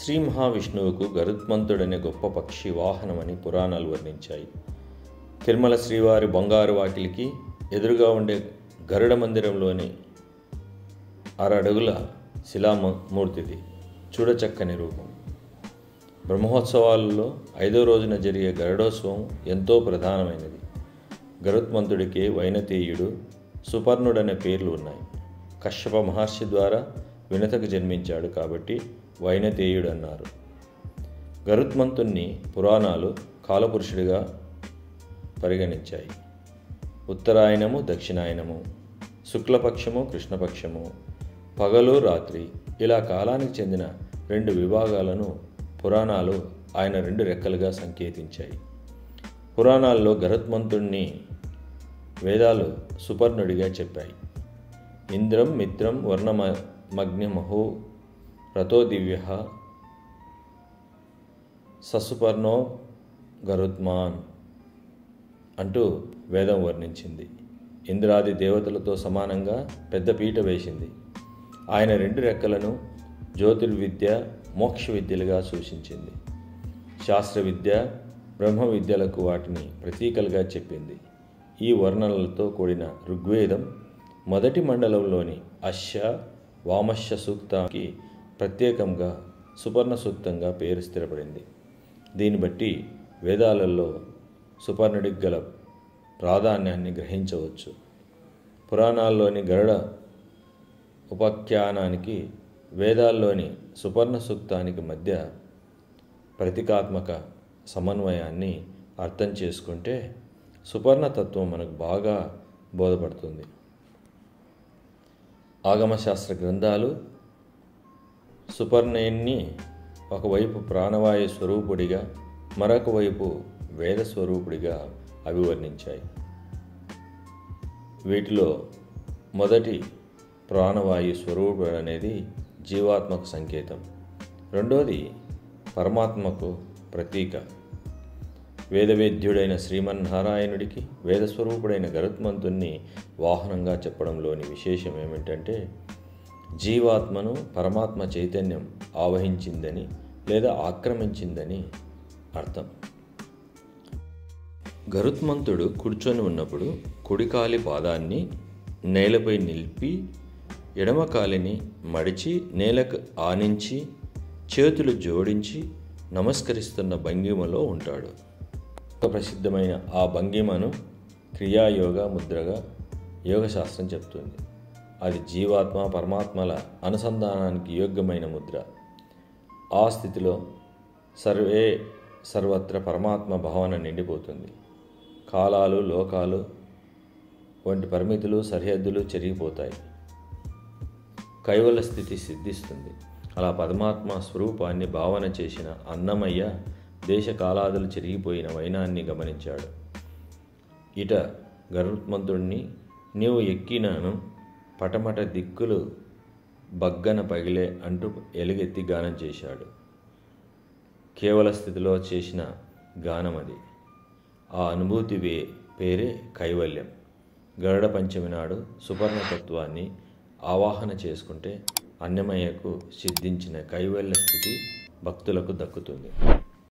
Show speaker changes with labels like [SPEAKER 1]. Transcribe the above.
[SPEAKER 1] శ్రీ మహావిష్ణువుకు గరుత్మంతుడనే గొప్ప పక్షి వాహనమని పురాణాలు వర్ణించాయి. తిరుమల శ్రీవారి బంగారు వాకిలికి ఎదురుగా ఉండే గరుడ మందిరంలోని 6 అడుగుల శిలామూర్తిది చూడచక్కని రూపం. బ్రహ్మోత్సవాలలో 5వ రోజున జరిగే గరుడోత్సవం ఎంతో ప్రధానమైనది. గరుత్మంతుడికి వైనతేయుడు, సుపర్ణుడనే పేర్లు ఉన్నాయి. కశ్యప మహర్షి ద్వారా వినతకు జన్మించాడు కాబట్టి వైనతేయుడు అన్నారు. గరుత్మంతుణ్ణి పురాణాలు కాలపురుషుడిగా పరిగణించాయి. ఉత్తరాయణము, దక్షిణాయనము, శుక్లపక్షము, కృష్ణపక్షము, పగలు, రాత్రి ఇలా కాలానికి చెందిన 2 విభాగాలను పురాణాలు ఆయన 2 రెక్కలుగా సంకేతించాయి. పురాణాల్లో గరుత్మంతుణ్ణి వేదాలు సుపర్ణుడిగా చెప్పాయి. ఇంద్రం మిత్రం వర్ణమగ్నిమహో రతో దివ్య ససుపర్ణో గరుత్మాన్ అంటూ వేదం వర్ణించింది. ఇంద్రాది దేవతలతో సమానంగా పెద్ద పీట వేసింది. ఆయన 2 రెక్కలను జ్యోతిర్విద్య, మోక్ష విద్యలుగా సూచించింది. శాస్త్ర విద్య, బ్రహ్మ విద్యలకు వాటిని ప్రతీకలుగా చెప్పింది. ఈ వర్ణనలతో కూడిన ఋగ్వేదం మొదటి మండలంలోని అశ్వ వామశ్య సూక్తానికి ప్రత్యేకంగా సుపర్ణ సూక్తంగా పేరు స్థిరపడింది. దీన్ని బట్టి వేదాలలో సుపర్ణుడికి గల ప్రాధాన్యాన్ని గ్రహించవచ్చు. పురాణాల్లోని గరుడ ఉపాఖ్యానానికి వేదాల్లోని సుపర్ణ సూక్తానికి మధ్య ప్రతీకాత్మక సమన్వయాన్ని అర్థం చేసుకుంటే సుపర్ణతత్వం మనకు బాగా బోధపడుతుంది. ఆగమశాస్త్ర గ్రంథాలు సుపర్ణుణ్ణి ఒకవైపు ప్రాణవాయు స్వరూపుడిగా, మరొక వైపు వేద స్వరూపుడిగా అభివర్ణించాయి. వీటిలో మొదటి ప్రాణవాయు స్వరూపుడు అనేది జీవాత్మకు సంకేతం, రెండోది పరమాత్మకు ప్రతీక. వేదవేద్యుడైన శ్రీమన్నారాయణుడికి వేదస్వరూపుడైన గరుత్మంతుణ్ణి వాహనంగా చెప్పడంలోని విశేషం ఏమిటంటే జీవాత్మను పరమాత్మ చైతన్యం ఆవహించిందని లేదా ఆక్రమించిందని అర్థం. గరుత్మంతుడు కూర్చొని ఉన్నప్పుడు కుడికాలి పాదాన్ని నేలపై నిలిపి ఎడమ కాలిని మడిచి నేలకు ఆనించి చేతులు జోడించి నమస్కరిస్తున్న భంగిమలో ఉంటాడు. ప్రసిద్ధమైన ఆ భంగిమను క్రియాయోగ ముద్రగా యోగశాస్త్రం చెప్తుంది. అది జీవాత్మ పరమాత్మల అనుసంధానానికి యోగ్యమైన ముద్ర. ఆ స్థితిలో సర్వత్ర పరమాత్మ భావన నిండిపోతుంది. కాలాలు, లోకాలు వంటి పరిమితులు, సరిహద్దులు చెరిగిపోతాయి. కైవల్య స్థితి సిద్ధిస్తుంది. అలా పరమాత్మ స్వరూపాన్ని భావన చేసిన అన్నమయ్య దేశకాలాదులు చెరిగిపోయిన వైనాన్ని గమనించాడు. ఇట గరుత్మంతుణ్ణి నీవు ఎక్కినాను పటమట దిక్కులు బగ్గన పగిలే అంటూ ఎలుగెత్తి గానం చేశాడు. కేవల స్థితిలో చేసిన గానం అది. ఆ అనుభూతి పేరే కైవల్యం. గరుడ పంచమి నాడు సుపర్ణతత్వాన్ని ఆవాహన చేసుకుంటే అన్నమయ్యకు సిద్ధించిన కైవల్య స్థితి భక్తులకు దక్కుతుంది.